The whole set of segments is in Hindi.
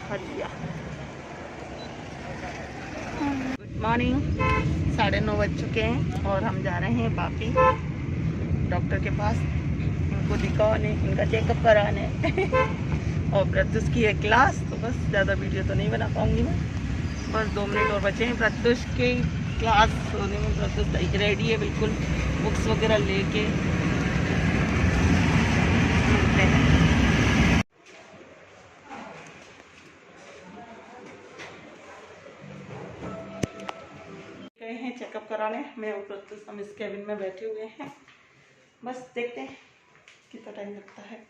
हरिया। Good morning. 9:30 बज चुके हैं और हम जा रहे हैं बापी डॉक्टर के पास। इनको दिखाने, इनका चेकअप कराने और प्रत्युष की है क्लास, तो बस ज़्यादा वीडियो तो नहीं बना पाऊँगी मैं। बस 2 मिनट और बचे हैं प्रत्युष की क्लास होने में। प्रत्युष रेडी है बिल्कुल, बुक्स वगैरह लेके मिलते हैं। गए हैं चेकअप कराने, मैं और प्रत्युष हम इस केबिन में बैठे हुए हैं। बस देखते हैं कितना टाइम लगता है।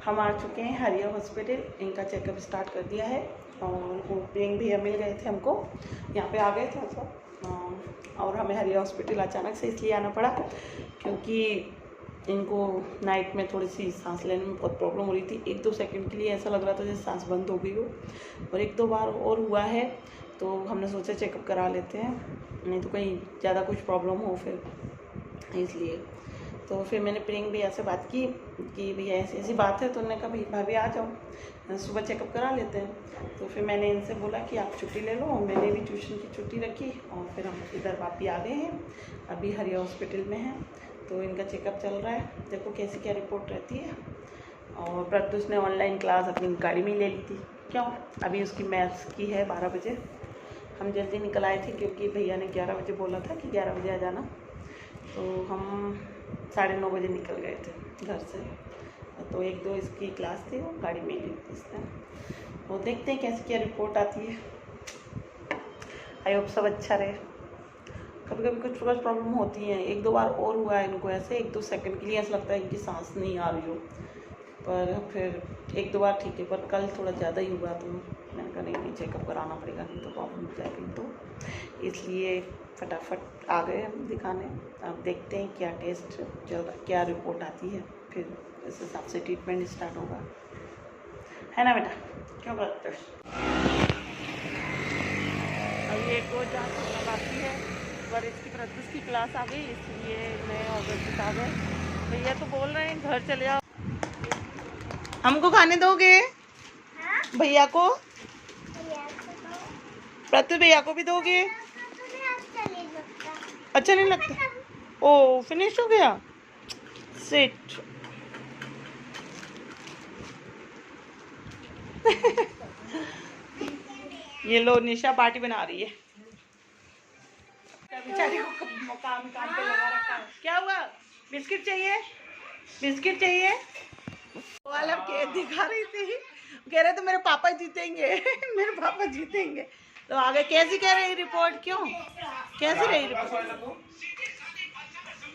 हम आ चुके हैं हरिया हॉस्पिटल। इनका चेकअप स्टार्ट कर दिया है और उनको प्रियंक भैया मिल गए थे हमको, यहाँ पे आ गए थे मतलब। और हमें हरिया हॉस्पिटल अचानक से इसलिए आना पड़ा क्योंकि इनको नाइट में थोड़ी सी सांस लेने में बहुत प्रॉब्लम हो रही थी। 1-2 सेकंड के लिए ऐसा लग रहा था जैसे सांस बंद हो गई हो, और 1-2 बार और हुआ है। तो हमने सोचा चेकअप करा लेते हैं, नहीं तो कहीं ज़्यादा कुछ प्रॉब्लम हो फिर, इसलिए। तो फिर मैंने प्रियंक भैया से बात की कि भैया ऐसी ऐसी बात है, तो उन्होंने कहा भाभी आ जाओ, सुबह चेकअप करा लेते हैं। तो फिर मैंने इनसे बोला कि आप छुट्टी ले लो, मैंने भी ट्यूशन की छुट्टी रखी और फिर हम इधर वापी आ गए हैं। अभी हरिया हॉस्पिटल में हैं, तो इनका चेकअप चल रहा है। देखो कैसी क्या रिपोर्ट रहती है। और प्रत्युष ने ऑनलाइन क्लास अपनी गाड़ी में ले ली थी। क्यों, अभी उसकी मैथ्स की है 12 बजे। हम जल्दी निकल आए थे क्योंकि भैया ने 11 बजे बोला था कि 11 बजे आ जाना, तो हम 9:30 बजे निकल गए थे घर से। तो 1-2 इसकी क्लास थी, वो गाड़ी में ली थी इसने। वो देखते हैं कैसी क्या रिपोर्ट आती है। आई होप सब अच्छा रहे। कभी कभी कुछ प्रॉब्लम होती हैं, 1-2 बार और हुआ है इनको ऐसे। 1-2 सेकंड के लिए ऐसा लगता है इनकी सांस नहीं आ रही हो, पर फिर 1-2 बार ठीक है, पर कल थोड़ा ज़्यादा ही हुआ। तो मैंने कहा नहीं चेकअप कराना पड़ेगा, नहीं तो प्रॉब्लम हो जाएगी। तो इसलिए फटाफट आ गए हम दिखाने। अब देखते हैं क्या टेस्ट चल रहा, क्या रिपोर्ट आती है, फिर इस हिसाब से ट्रीटमेंट स्टार्ट होगा, है ना बेटा? क्यों करते अभी 1-2 जाँच बाकी है, पर इसकी प्रत्युष की क्लास आ गई, इसलिए मैं और प्रत्युष आ गए। भैया तो बोल रहे हैं घर चले आओ। हमको खाने दोगे? भैया को, प्रत्युष भैया को भी दोगे? अच्छा नहीं लगता? ओ फिनिश हो गया, सिट। ये लो निशा पार्टी बना रही है, बेचारी को काम पे लगा रखा है। क्या हुआ? बिस्किट चाहिए? बिस्किट चाहिए? वाला के दिखा रही थी, कह रहे तो मेरे पापा जीतेंगे मेरे पापा जीतेंगे। तो आगे कैसी कह रही रिपोर्ट? क्यों कैसी रही रिपोर्ट?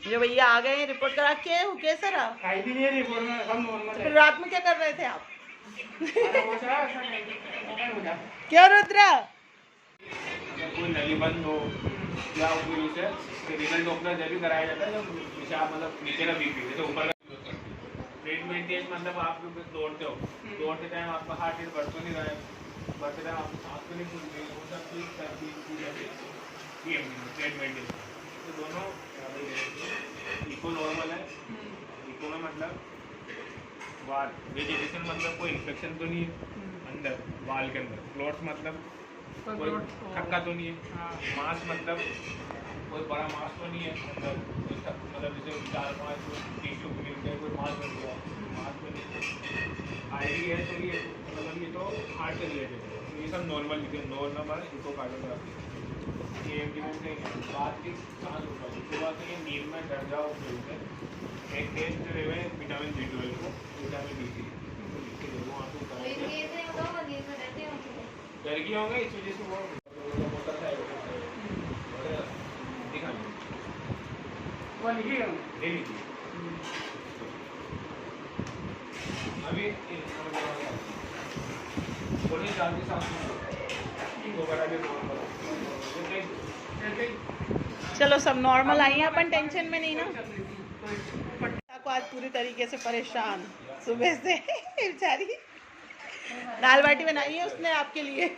जो भैया आ गए रिपोर्ट करा के, कैसा रहा? तो फिर रात में क्या कर रहे थे आप? क्या रुद्रा? कोई नली बंद हो या रिजल्ट डॉक्टर जब भी कराया जाता है, जब पेशाब मतलब नीचे का बीपी है तो ऊपर का रेट मेंटेन, मतलब आप दौड़ते हो, दौड़ते टाइम आपका हार्ट रेट बढ़ तो नहीं रहा है, बढ़ते टाइम आपको सांस तो नहीं फूल रही है, वो सब रेट मेंटेन। तो दोनों इको नॉर्मल है। इको में मतलब वाल वेजिटेशन, मतलब कोई इन्फेक्शन तो नहीं है अंदर वाल के अंदर। क्लॉट्स मतलब कोई थक्का तो नहीं है। मांस मतलब कोई बड़ा मांस तो नहीं है मतलब जैसे 4-5 टिश्यू मिलते हैं, कोई मांस बन गया, मांस तो नहीं है। आईडी है तो ये मतलब ये तो हार्ट के रिलेटेड है, तो ये सब नॉर्मल लिखे, नॉर्मल इको कार्डियोग्राफी। बात की सांस ऊपर उसके बाद ये नींद में डर जाओ बोलते हैं। एक टेस्ट है विटामिन B12 को, विटामिन D3 वो आपको डर गए होंगे, इस वजह से वो ले लीजिए अभी थोड़ी जल्दी सांस चलो सब नॉर्मल आई हैं, अपन टेंशन में नहीं ना। को आज पूरी तरीके से परेशान सुबह से बेचारी दाल बाटी बनाई है उसने आपके लिए।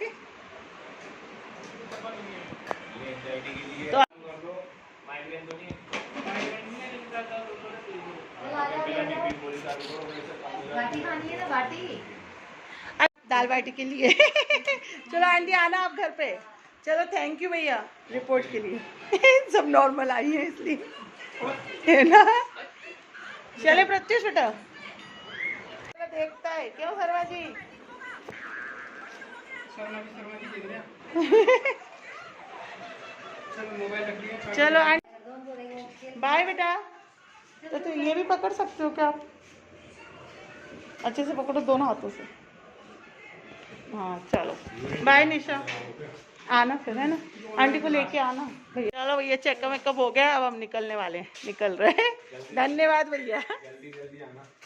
तो दाल बाटी के लिए चलो आंटी आना आप घर पे। चलो थैंक यू भैया रिपोर्ट के लिए सब नॉर्मल आई है इसलिए है ना। चले प्रत्युष बेटा देखता है क्यों शर्मा जी चलो बाय बेटा। तो ये भी पकड़ सकते हो क्या आप? अच्छे से पकड़ो दोनों हाथों से। हाँ चलो बाय निशा आना फिर है ना, आंटी को लेके आना भैया। चलो भैया चेकअप वेकअप हो गया, अब हम निकलने वाले हैं, निकल रहे हैं। धन्यवाद भैया।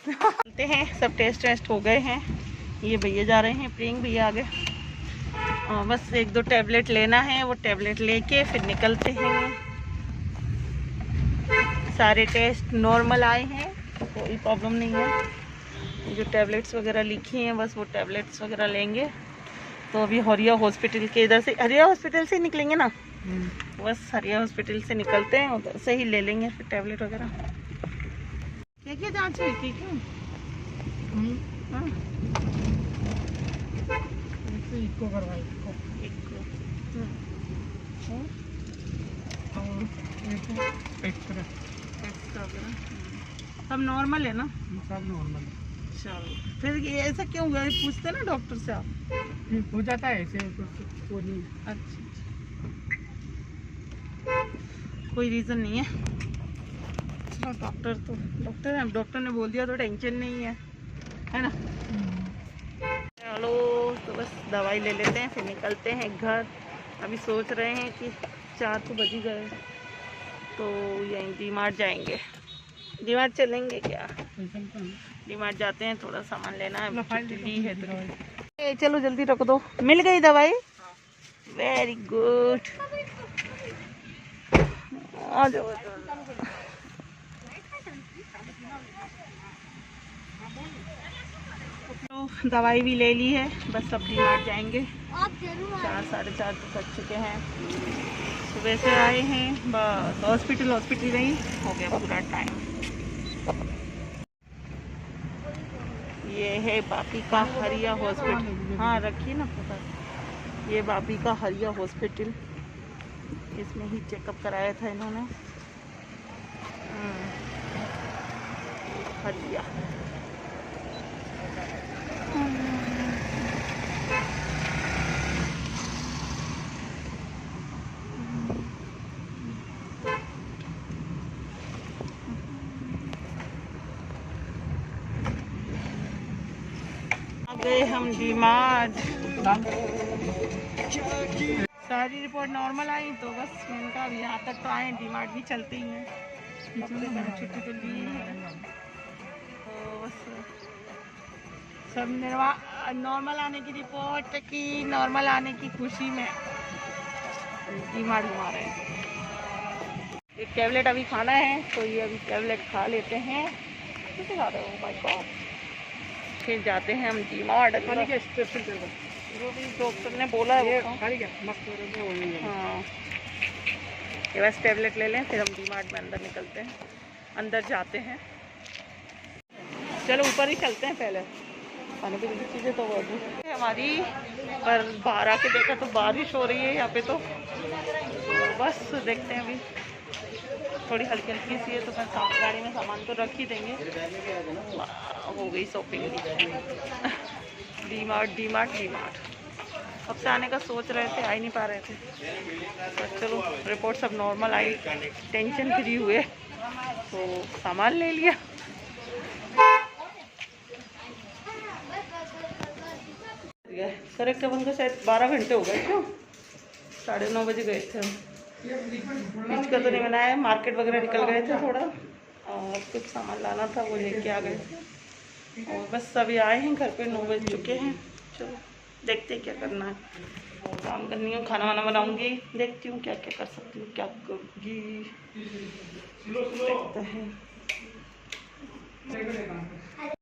चलते हैं, सब टेस्ट वेस्ट हो गए हैं। ये भैया जा रहे हैं, प्रियंक भैया आ गए। बस 1-2 टैबलेट लेना है, वो टैबलेट लेके फिर निकलते हैं। सारे टेस्ट नॉर्मल आए हैं, कोई प्रॉब्लम नहीं है। जो टैबलेट्स वगैरह लिखी हैं बस वो टैबलेट्स वगैरह लेंगे। तो अभी हरिया हॉस्पिटल के इधर से, हरिया हॉस्पिटल से निकलेंगे ना, बस हरिया हॉस्पिटल से निकलते हैं, उधर से ही ले लेंगे फिर टैबलेट वगैरह। क्या क्या जाँच हुई थी क्यों? इको करवाई सब नॉर्मल है ना? सब नॉर्मल। चलो फिर ये ऐसा क्यों हुआ पूछते ना डॉक्टर से आप? हो जाता है ऐसे तो नहीं। अच्छा कोई रीज़न नहीं है। चलो डॉक्टर ने बोल दिया तो टेंशन नहीं है ना। चलो तो बस दवाई ले लेते हैं फिर निकलते हैं घर। अभी सोच रहे हैं कि 4 तो बज ही गए, तो यहीं डी-मार्ट जाएंगे। डी-मार्ट चलेंगे क्या? डी-मार्ट जाते हैं, थोड़ा सामान लेना है, छुट्टी ली है तो। चलो जल्दी रख दो। मिल गई दवाई? Very good. आ जाओ। तो दवाई भी ले ली है, बस अब डी-मार्ट जाएंगे। 4 साढ़े 4 तो बज चुके हैं। सुबह से आए हैं, बस हॉस्पिटल नहीं हो गया पूरा टाइम। ये है बापी का हरिया हॉस्पिटल। हाँ रखिए ना पता। ये बापी का हरिया हॉस्पिटल, इसमें ही चेकअप कराया था इन्होंने। हरिया गए हम डी-मार्ट। सारी रिपोर्ट नॉर्मल आई तो बस मैंने कहा अभी यहाँ तक तो आए, डी-मार्ट भी चलते ही हैं। छुट्टी तो ली है तो बस सब नॉर्मल आने की रिपोर्ट की, नॉर्मल आने की खुशी में डी-मार्ट घुमा रहे हैं। एक टैबलेट अभी खाना है तो ये अभी टैबलेट खा लेते हैं। कैसे खा रहे हो? My God. फिर जाते हैं हम डी-मार्ट। जो भी डॉक्टर ने बोला है वो हाँ, ये बस टैबलेट ले लें फिर हम डी-मार्ट में अंदर निकलते हैं, अंदर जाते हैं। चलो ऊपर ही चलते हैं, पहले खाने पीने की चीज़ें तो वो हमारी, पर बाहर आके देखा तो बारिश हो रही है यहाँ पे। तो बस देखते हैं, अभी थोड़ी हल्की हल्की सी है तो मैं गाड़ी में सामान तो रख ही देंगे। हो गई शॉपिंग डी-मार्ट। अब से आने का सोच रहे थे, आ ही नहीं पा रहे थे। तो चलो रिपोर्ट सब नॉर्मल आई, टेंशन फ्री हुए तो सामान ले लिया। करेक्ट अपन को शायद 12 घंटे हो गए क्यों? 9:30 बजे गए थे हम। बीच का तो नहीं बनाया, मार्केट वगैरह निकल गए थे थोड़ा और कुछ सामान लाना था वो लेके आ गए थे और बस अभी आए हैं घर पे, 9 बज चुके हैं। चलो देखते हैं क्या करना है, काम करनी हूँ, खाना वाना बनाऊँगी, देखती हूँ क्या क्या कर सकती हूँ, क्या करूँगी देखते हैं।